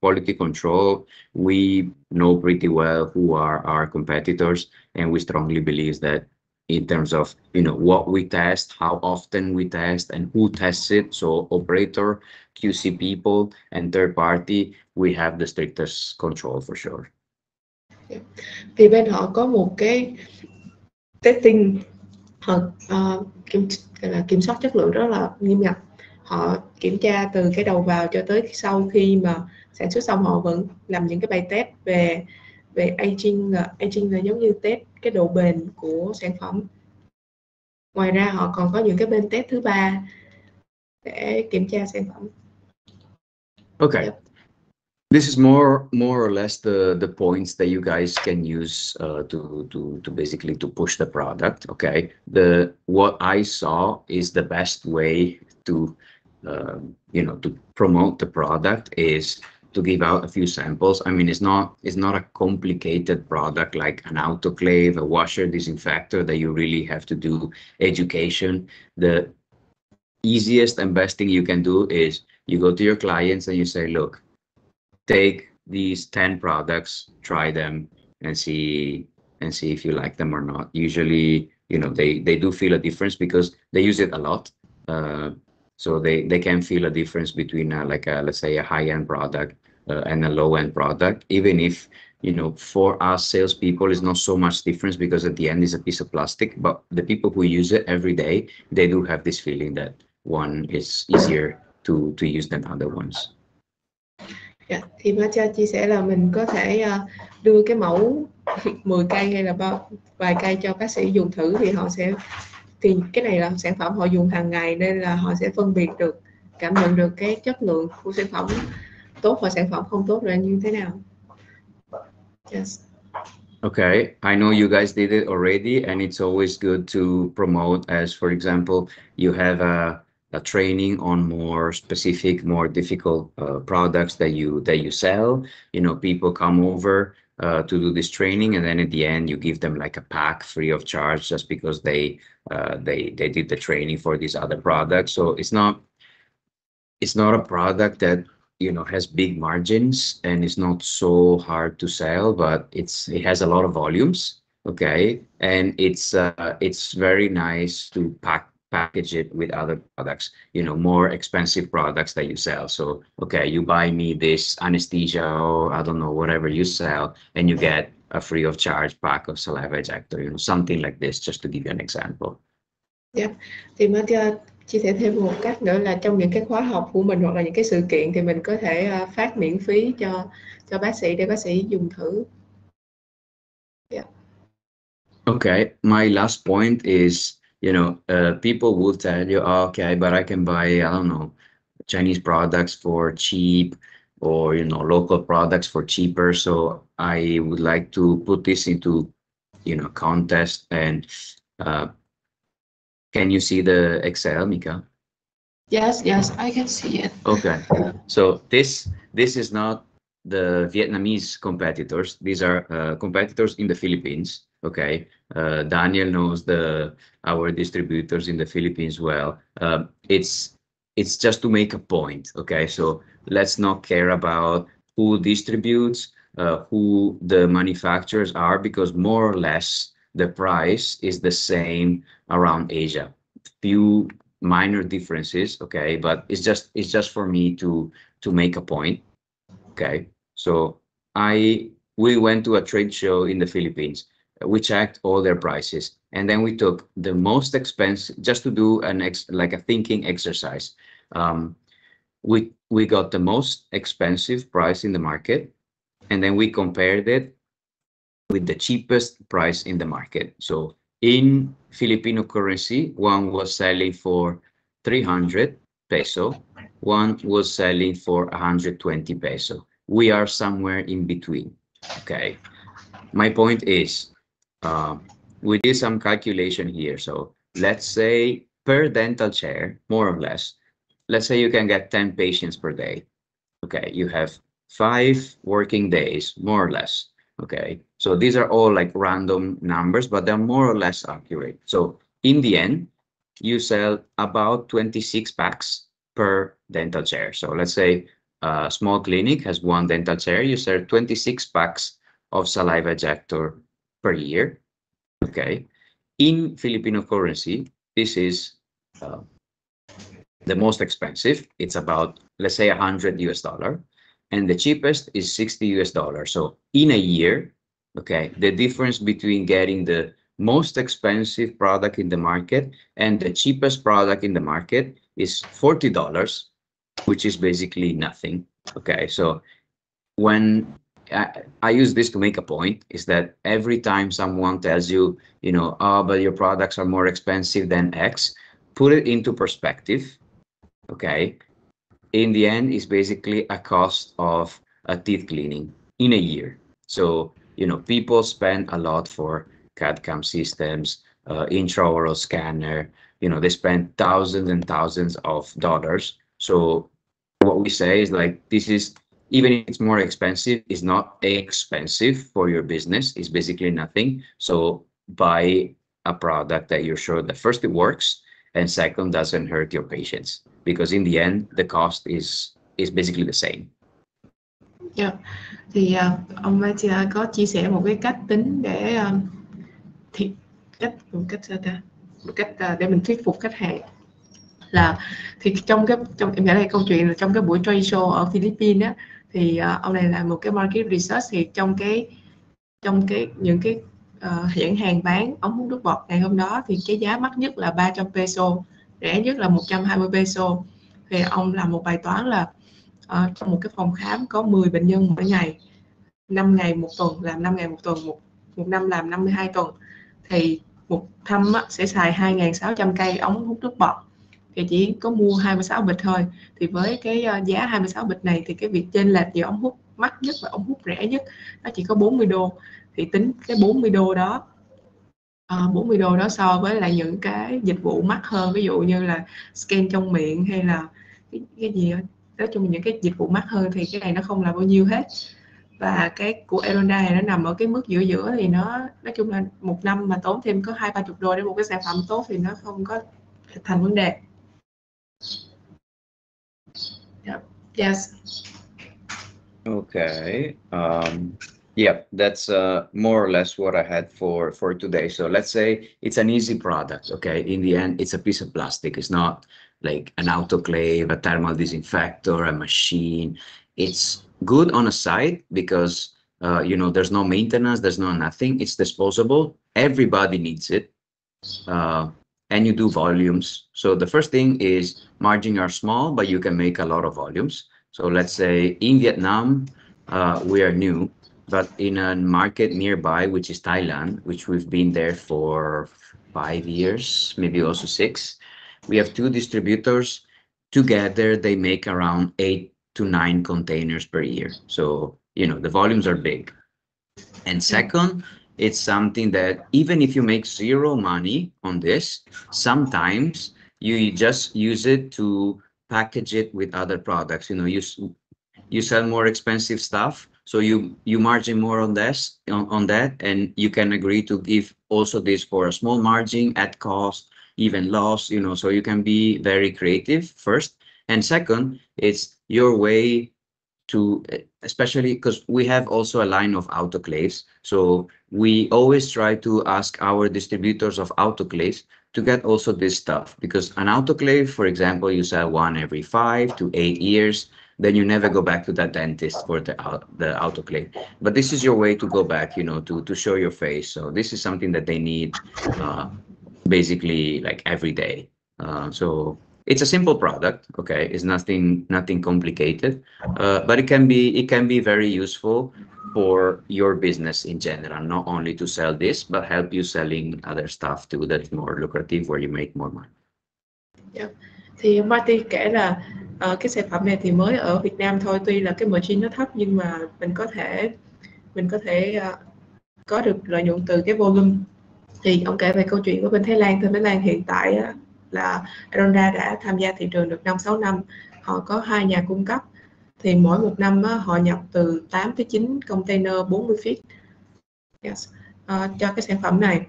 quality control, we know pretty well who are our competitors, and we strongly believe that in terms of what we test, how often we test, and who tests it. So operator, QC people, and third party, we have the strictest control for sure. Thì bên họ có một cái testing, họ kiểm soát chất lượng rất là nghiêm ngặt. Họ kiểm tra từ cái đầu vào cho tới sau khi mà sản xuất xong, họ vẫn làm những cái bài test về aging là giống như test cái độ bền của sản phẩm. Ngoài ra họ còn có những cái bên test thứ 3 để kiểm tra sản phẩm. Okay. This is more or less the points that you guys can use to basically to push the product. Okay, what I saw is the best way to to promote the product is to give out a few samples. I mean, it's not a complicated product like an autoclave, a washer disinfector that you really have to do education. The easiest and best thing you can do is you go to your clients and you say, look, take these 10 products, try them, and see if you like them or not. Usually, they do feel a difference because they use it a lot. So they can feel a difference between let's say a high-end product and a low-end product, even if for us salespeople it's not so much difference because at the end it's a piece of plastic. But the people who use it every day, they do have this feeling that one is easier to use than other ones. Thì Macha chia sẻ là mình có thể đưa cái mẫu 10 cây hay là vài cây cho bác sĩ dùng thử, thì cái này là sản phẩm họ dùng hàng ngày nên là họ sẽ phân biệt được, cảm nhận được cái chất lượng của sản phẩm tốt và sản phẩm không tốt là như thế nào. Yes. Okay, I know you guys did it already, and it's always good to promote as, for example, you have a training on more specific, more difficult products that you sell. You know, people come over to do this training, and then at the end you give them like a pack free of charge just because they did the training for these other products. So it's not a product that, you know, has big margins and it's not so hard to sell, but it has a lot of volumes. Okay, and it's very nice to package it with other products, you know, more expensive products that you sell. So okay, you buy me this anesthesia, or I don't know, whatever you sell, and you get a free of charge pack of saliva ejector, you know, something like this, just to give you an example. Yeah. Thì mới chia sẻ thêm một cách nữa là trong những cái khóa học của mình hoặc là những cái sự kiện thì mình có thể phát miễn phí cho bác sĩ để bác sĩ dùng thử. Yeah. Okay, my last point is, you know, people will tell you, oh, okay, but I can buy, I don't know, Chinese products for cheap, or, you know, local products for cheaper. So I would like to put this into, you know, contest. And can you see the Excel, Mika? Yes, I can see it. Okay, so this is not the Vietnamese competitors. These are competitors in the Philippines. Okay, Daniel knows our distributors in the Philippines well. It's just to make a point. Okay, so let's not care about who distributes, who the manufacturers are, because more or less the price is the same around Asia. Few minor differences, okay, but it's just for me to make a point. Okay, so we went to a trade show in the Philippines. We checked all their prices, and then we took the most expensive, just to do like a thinking exercise. We got the most expensive price in the market, and then we compared it with the cheapest price in the market. So in Filipino currency, one was selling for 300 peso, one was selling for 120 peso. We are somewhere in between. Okay, my point is, we did some calculation here. So let's say per dental chair, more or less, let's say you can get 10 patients per day. Okay, you have 5 working days, more or less. Okay, so these are all like random numbers, but they're more or less accurate. So in the end, you sell about 26 packs per dental chair. So let's say a small clinic has 1 dental chair, you sell 26 packs of saliva ejector per year. Okay, in Filipino currency, this is the most expensive. It's about, let's say, $100 US, and the cheapest is $60 US. So in a year, okay, the difference between getting the most expensive product in the market and the cheapest product in the market is $40, which is basically nothing. Okay, so when I use this to make a point, is that every time someone tells you, you know, oh, but your products are more expensive than X, put it into perspective. Okay, in the end, it's basically a cost of a teeth cleaning in a year. So, you know, people spend a lot for CAD/CAM systems, intraoral scanner, you know, they spend thousands and thousands of dollars. So what we say is like, this is, even if it's more expensive, it's not expensive for your business. It's basically nothing. So buy a product that you're sure that first it works, and second doesn't hurt your patients, because in the end the cost is basically the same. Yeah. Thì ông Mattia có chia sẻ một cái cách tính để một cách để mình thuyết phục khách hàng là, thì trong em nghĩ là câu chuyện là trong cái buổi trade show ở Philippines á, thì ông này làm một cái market research, thì trong những cái nhãn hàng bán ống hút nước bọt ngày hôm đó thì cái giá mắc nhất là 300 peso, rẻ nhất là 120 peso. Thì ông làm một bài toán là trong một cái phòng khám có 10 bệnh nhân mỗi ngày, 5 ngày một tuần, làm 5 ngày một tuần, một năm làm 52 tuần, thì một năm sẽ xài 2.600 cây ống hút nước bọt. thì chỉ có mua 26 bịch thôi, thì với cái giá 26 bịch này thì cái việc chênh lệch giữa ống hút mắc nhất và ống hút rẻ nhất nó chỉ có 40 đô. Thì tính cái 40 đô đó 40 đô đó so với lại những cái dịch vụ mắc hơn, ví dụ như là scan trong miệng hay là cái gì đó. Nói chung những cái dịch vụ mắc hơn thì cái này nó không là bao nhiêu hết. Và cái của Eronda này nó nằm ở cái mức giữa giữa, thì nó nói chung là một năm mà tốn thêm có 20-30 đô để một cái sản phẩm tốt thì nó không có thành vấn đề. Yes. Okay. Yeah, that's more or less what I had for today. So let's say it's an easy product. Okay. In the end, it's a piece of plastic. It's not like an autoclave, a thermal disinfector, a machine. It's good on a side because you know, there's no maintenance, there's no nothing. It's disposable. Everybody needs it. And you do volumes. So the first thing is margins are small, but you can make a lot of volumes. So let's say in Vietnam, we are new, but in a market nearby, which is Thailand, which we've been there for 5 years, maybe also 6, we have 2 distributors. Together, they make around 8 to 9 containers per year. So, you know, the volumes are big. And second, it's something that even if you make zero money on this, sometimes you just use it to package it with other products. You know, you sell more expensive stuff, so you margin more on this on that, and you can agree to give also this for a small margin at cost, even loss. You know, so you can be very creative first, and second, it's your way to, especially because we have also a line of autoclaves. So we always try to ask our distributors of autoclaves to get also this stuff, because an autoclave, for example, you sell one every 5 to 8 years, then you never go back to that dentist for the autoclave. But this is your way to go back, you know, to show your face. So this is something that they need basically like every day. So it's a simple product, okay? It's nothing complicated, but it can be very useful for your business in general, not only to sell this, but help you selling other stuff too that's more lucrative, where you make more money. Yeah. Thì Marty kể là cái sản phẩm này thì mới ở Việt Nam thôi, tuy là cái margin nó thấp nhưng mà mình có thể có được lợi nhuận từ cái volume. Thì ông kể về câu chuyện của bên Thái Lan. Bên Thái Lan hiện tại là Eronda đã tham gia thị trường được 5-6 năm. Họ có 2 nhà cung cấp, thì mỗi một năm họ nhập từ 8 tới 9 container 40 feet cho cái sản phẩm này.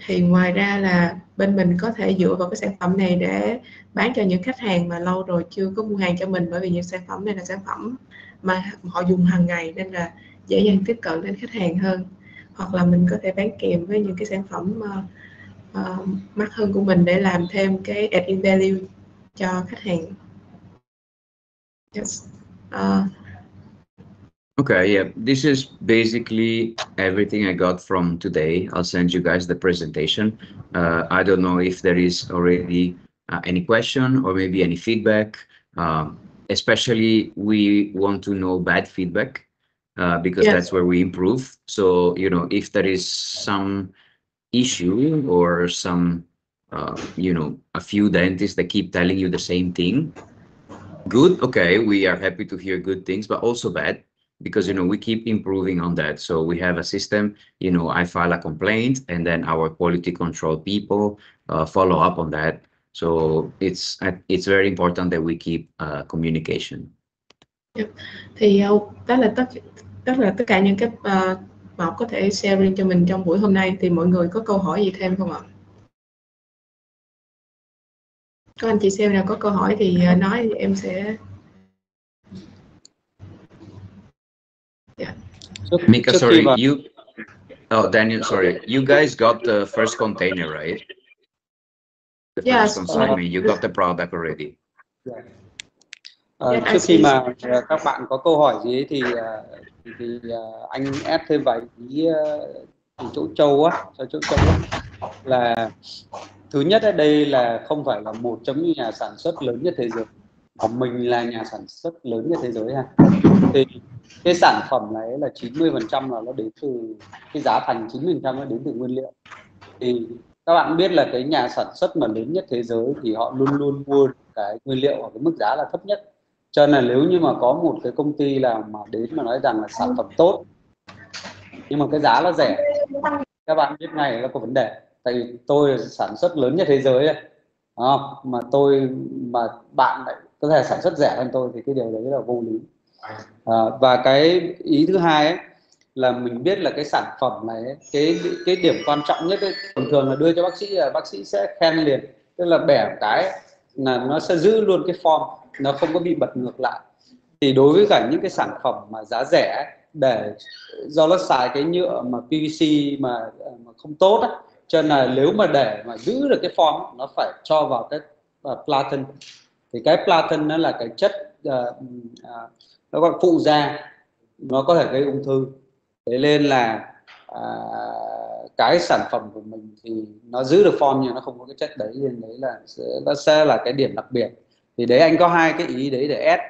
Thì ngoài ra là bên mình có thể dựa vào cái sản phẩm này để bán cho những khách hàng mà lâu rồi chưa có mua hàng cho mình, bởi vì những sản phẩm này là sản phẩm mà họ dùng hàng ngày nên là dễ dàng tiếp cận đến khách hàng hơn. Hoặc là mình có thể bán kèm với những cái sản phẩm mắc hơn của mình để làm thêm cái added value cho khách hàng. Yes. Okay, yeah, this is basically everything I got from today. I'll send you guys the presentation. I don't know if there is already any question or maybe any feedback. Especially we want to know bad feedback because Yes. that's where we improve. So, you know, if there is some issue or some, you know, a few dentists that keep telling you the same thing, good, okay, we are happy to hear good things, but also bad, because, you know, we keep improving on that. So we have a system, you know, I file a complaint and then our quality control people follow up on that. So it's very important that we keep communication. Yep. Thì đó là tất cả những cái mà có thể share cho mình trong buổi hôm nay. Thì mọi người có câu hỏi gì thêm không ạ? Có anh chị sale nào có câu hỏi thì nói, thì em sẽ. Yeah. Mika, sorry, Daniel, sorry, you guys got the first container, right? The Yes. first consignment, you got the product already. Trước khi mà các bạn có câu hỏi gì ấy, thì anh add thêm vài ý từ chỗ Châu á, cho chỗ Châu á, là thứ nhất ở đây là không phải là một trong những nhà sản xuất lớn nhất thế giới, mà mình là nhà sản xuất lớn nhất thế giới ha. Thì cái sản phẩm này là 90% là nó đến từ cái giá thành, 90% nó đến từ nguyên liệu. Thì các bạn biết là cái nhà sản xuất mà lớn nhất thế giới thì họ luôn luôn mua cái nguyên liệu ở cái mức giá là thấp nhất. Cho nên là nếu như mà có một cái công ty nào mà đến mà nói rằng là sản phẩm tốt nhưng mà cái giá nó rẻ, các bạn biết ngay là có vấn đề. Tại vì tôi sản xuất lớn nhất thế giới đây, mà bạn lại có thể sản xuất rẻ hơn tôi thì cái điều đấy là vô lý. Và cái ý thứ hai ấy, là mình biết là cái sản phẩm này ấy, cái điểm quan trọng nhất ấy, thường là đưa cho bác sĩ là bác sĩ sẽ khen liền, tức là bẻ cái là nó sẽ giữ luôn cái form, nó không có bị bật ngược lại. Thì đối với cả những cái sản phẩm mà giá rẻ ấy, để do nó xài cái nhựa mà PVC mà không tốt ấy, cho nên là nếu mà để mà giữ được cái form nó phải cho vào cái platen. Thì cái platen nó là cái chất nó gọi phụ gia, nó có thể gây ung thư. Thế nên là cái sản phẩm của mình thì nó giữ được form nhưng nó không có cái chất đấy, nên đấy là nó sẽ là cái điểm đặc biệt. Thì đấy anh có hai cái ý đấy để add,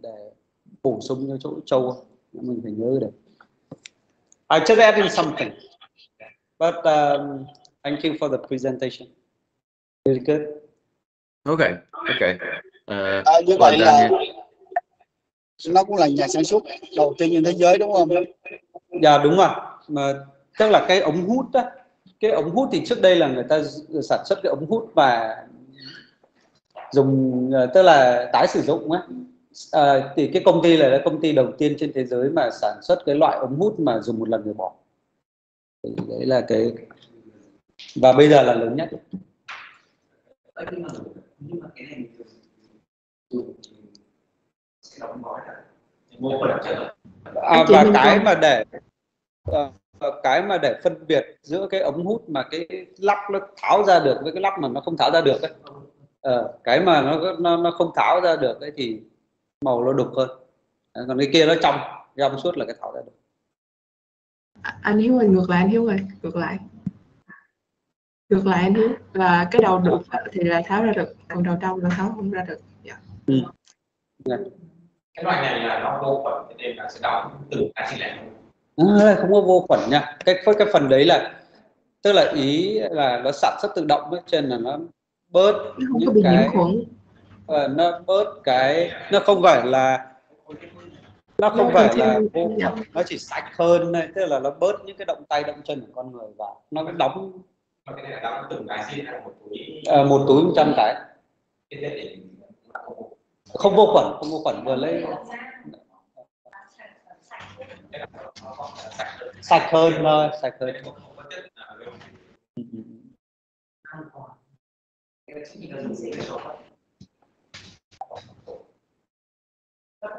để bổ sung cho chỗ Châu, mình phải nhớ được. I just adding something, but thank you for the presentation. Very good. Okay. Như vậy là nó cũng là nhà sản xuất đầu tiên trên thế giới đúng không? Dạ đúng rồi. Mà tức là cái ống hút đó, cái ống hút thì trước đây là người ta sản xuất cái ống hút và dùng, tức là tái sử dụng á. Thì cái công ty này là công ty đầu tiên trên thế giới mà sản xuất cái loại ống hút mà dùng một lần rồi bỏ. Thì đấy là cái, và bây giờ là lớn nhất. Và cái mà để phân biệt giữa cái ống hút mà cái lắp nó tháo ra được với cái lắp mà nó không tháo ra được ấy, cái mà nó không tháo ra được ấy thì màu nó đục hơn, còn cái kia nó trong suốt là cái tháo ra được. Anh Hiếu ơi, ngược lại anh Hiếu ơi, ngược lại anh Hiếu, là cái đầu đục thì là tháo ra được, còn đầu trong là tháo không ra được. Cái loại này là nó vô khuẩn cho nên là sẽ đóng từ axit lẻ. Không có vô khuẩn nha. Cái phần đấy là tức là ý là nó sản xuất tự động ấy, cho nên là nó bớt những cái nó bớt cái, nó không phải là vô khuẩn, nó chỉ sạch hơn này, tức là nó bớt những cái động tay động chân của con người vào, nó cái đóng. Cái này là đóng từng cái axit hay một túi? Một túi 100 cái. Không vô khuẩn vừa lấy sạch hơn thôi, sạch hơn.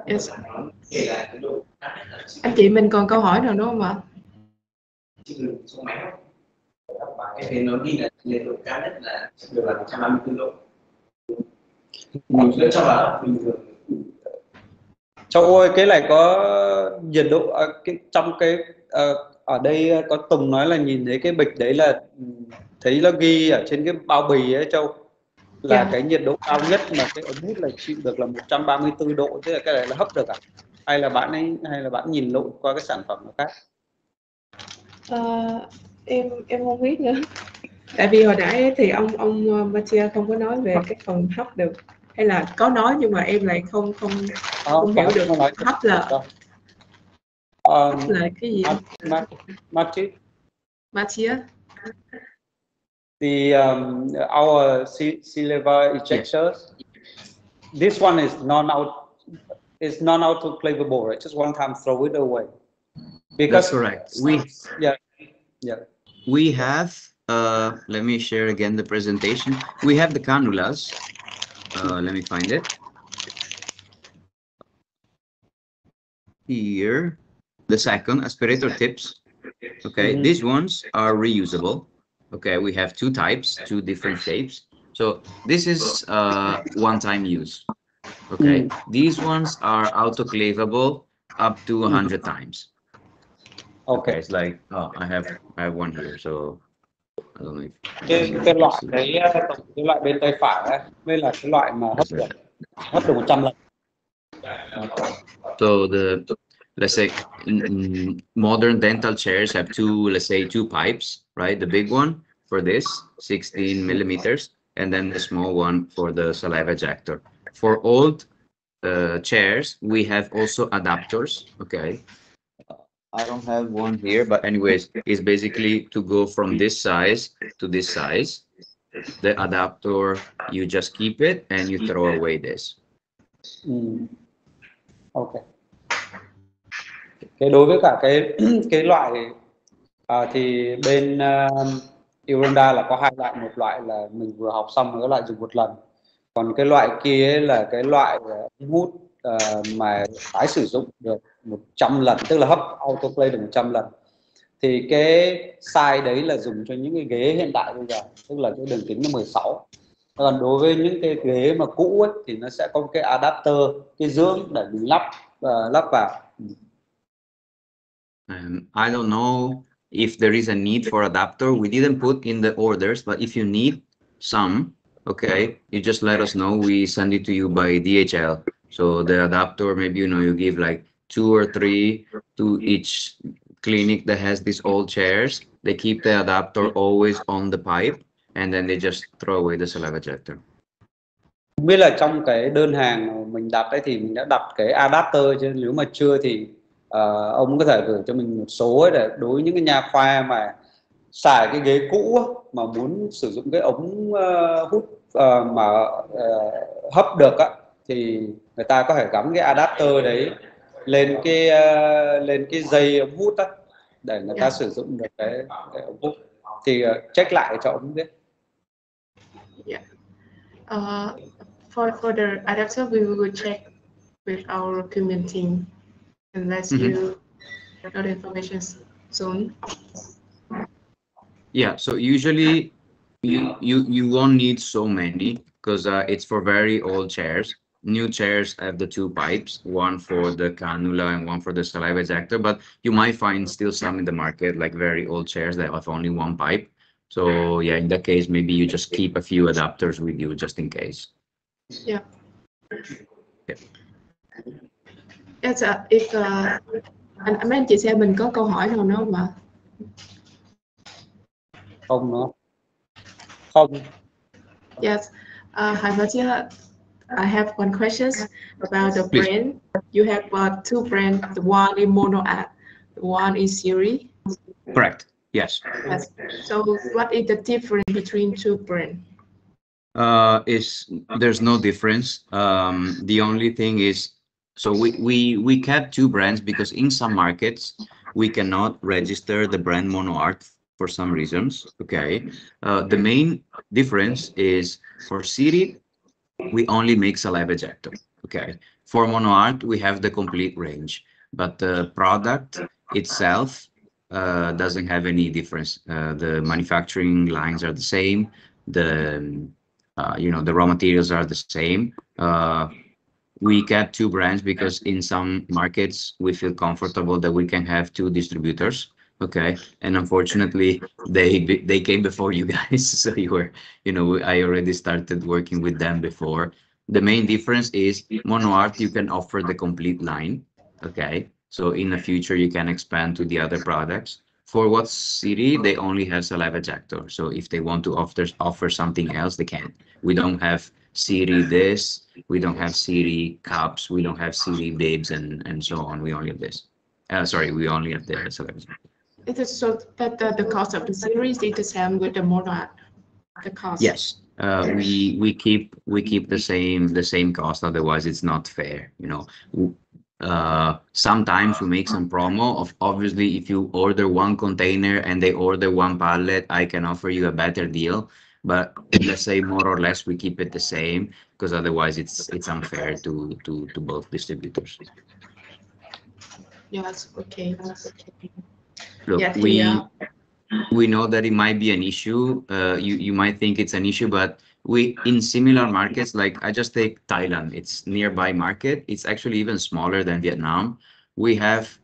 Yes. Anh chị mình còn câu hỏi nào đúng không ạ? Cái phế nó ghi là nhiệt độ cao nhất là được là 134 độ. Mình sẽ cho là bình thường. Châu ơi, cái này có nhiệt độ trong cái ở đây có Tùng nói là nhìn thấy cái bịch đấy là thấy nó ghi ở trên cái bao bì ấy Châu, là cái nhiệt độ cao nhất mà cái ống hút là chịu được là 134 độ, tức là cái này là hấp được à? Hay là bạn nhìn lộn qua cái sản phẩm nó khác? Em không biết nữa. Tại vì hồi nãy thì ông Matia không có nói về cái phần hấp được, hay là có nói nhưng mà em lại không hiểu được. Hấp là cái gì? Matia. The our C-level ejectors. This one is non-autoclavable, right? Just one time throw it away. Because that's correct. We have. Let me share again the presentation. We have the cannulas. Let me find it. Here, the second aspirator tips. Okay, these ones are reusable. Okay, we have two types, two different shapes. So this is one-time use. Okay, these ones are autoclavable up to 100 times. Okay, it's like I have one here, so I don't know if cái loại đấy, cái loại bên tay phải ấy, đây là cái loại mà hấp được 100 lần. So let's say modern dental chairs have two pipes, right? The big one for this, 16 millimeters, and then the small one for the saliva ejector. For old chairs, we have also adapters. Okay, I don't have one here, but anyways, it's basically to go from this size to this size. The adapter, you just keep it and you throw away this. Ok. Cái đối với cả cái loại thì bên Ironda là có hai loại, một loại là mình vừa học xong cái loại dùng một lần, còn cái loại kia ấy là cái loại hút mà tái sử dụng được 100 lần, tức là hấp autoclave được 100 lần. Thì cái size đấy là dùng cho những cái ghế hiện tại bây giờ, tức là cái đường kính nó 16. Còn đối với những cái ghế mà cũ ấy, thì nó sẽ có cái adapter, cái dưỡng để mình lắp vào. I don't know if there is a need for adapter. We didn't put in the orders, but if you need some, okay, you just let us know. We send it to you by DHL. So the adapter, maybe you give like 2 or 3 to each clinic that has these old chairs. They keep the adapter always on the pipe, and then they just throw away the saliva ejector. Không biết là trong cái đơn hàng mình đặt ấy thì mình đã đặt cái adapter, chứ nếu mà chưa thì ông có thể gửi cho mình một số ấy, để đối với những cái nha khoa mà xài cái ghế cũ ấy, mà muốn sử dụng cái ống hút mà hấp được á, thì người ta có thể gắn cái adapter đấy lên cái dây ống hút á, để người ta sử dụng được cái ống hút. Thì check lại cho ông biết. Yeah. For the adapter, we will check with our procurement team and let you know the information soon. Yeah, so usually you won't need so many, because it's for very old chairs. New chairs have the 2 pipes, one for the cannula and one for the saliva ejector, but you might find still some in the market, like very old chairs that have only 1 pipe. So yeah, in that case, maybe you just keep a few adapters with you just in case. Yeah. Yes, if mấy anh chị xem mình có câu hỏi nào nữa không ạ? Không nữa. Không. Yes. Hi Matia, I have one question about the brand. You have 2 brands. The one is MonoArt, the one is Siri. Correct. Yes. Yes. So what is the difference between 2 brands? There's no difference. The only thing is, so we kept 2 brands because in some markets we cannot register the brand MonoArt for some reasons. Okay. The main difference is for Siri, we only make saliva ejector. Okay. For MonoArt, we have the complete range, but the product itself doesn't have any difference. The manufacturing lines are the same. The the raw materials are the same. We kept 2 brands because in some markets we feel comfortable that we can have 2 distributors. Okay, and unfortunately they came before you guys, so I already started working with them before. The main difference is MonoArt, you can offer the complete line. Okay, so in the future you can expand to the other products. For what's Siri, they only have saliva ejector. So if they want to offer something else, they can. We don't have Siri this, we don't have Siri cups, we don't have Siri bibs and so on. We only have this. Sorry, we only have the saliva ejector. It is so that the cost of the series is the same with the MonoArt. The cost. Yes, we keep the same cost. Otherwise, it's not fair. Sometimes we make some promo of, obviously, if you order 1 container and they order 1 pallet, I can offer you a better deal. But let's say more or less we keep it the same, because otherwise it's unfair to both distributors. Yes. Okay. Look, yes, we know that it might be an issue. You might think it's an issue, but we, in similar markets, like I just take Thailand, it's nearby market. It's actually even smaller than Vietnam. We have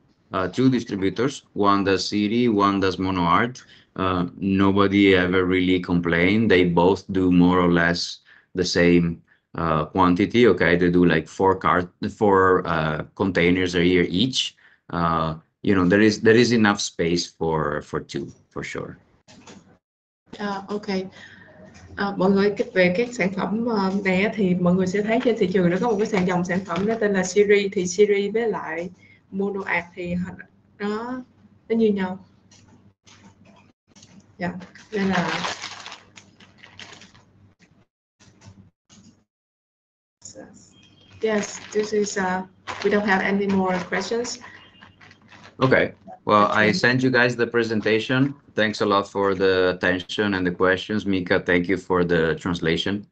2 distributors. One does Siri, one does MonoArt. Nobody ever really complained. They both do more or less the same quantity. Okay, they do like 4 containers a year each. There is enough space for 2 for sure. Ok. Mọi người về các sản phẩm này thì mọi người sẽ thấy trên thị trường nó có một cái dòng sản phẩm nó tên là Series, thì Series với lại MonoArt thì nó như nhau. Nên là yes, this is we don't have any more questions. Okay. Well, I sent you guys the presentation. Thanks a lot for the attention and the questions. Mika, thank you for the translation.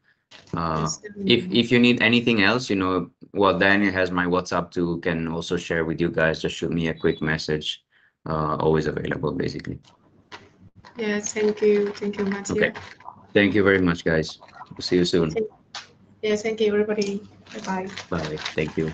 If you need anything else, you know, well, Daniel has my WhatsApp too, can also share with you guys. Just shoot me a quick message. Always available, basically. Yes, thank you, Matthew. Okay. Thank you very much, guys. We'll see you soon. Yes, thank you, everybody. Bye-bye. Bye. Thank you.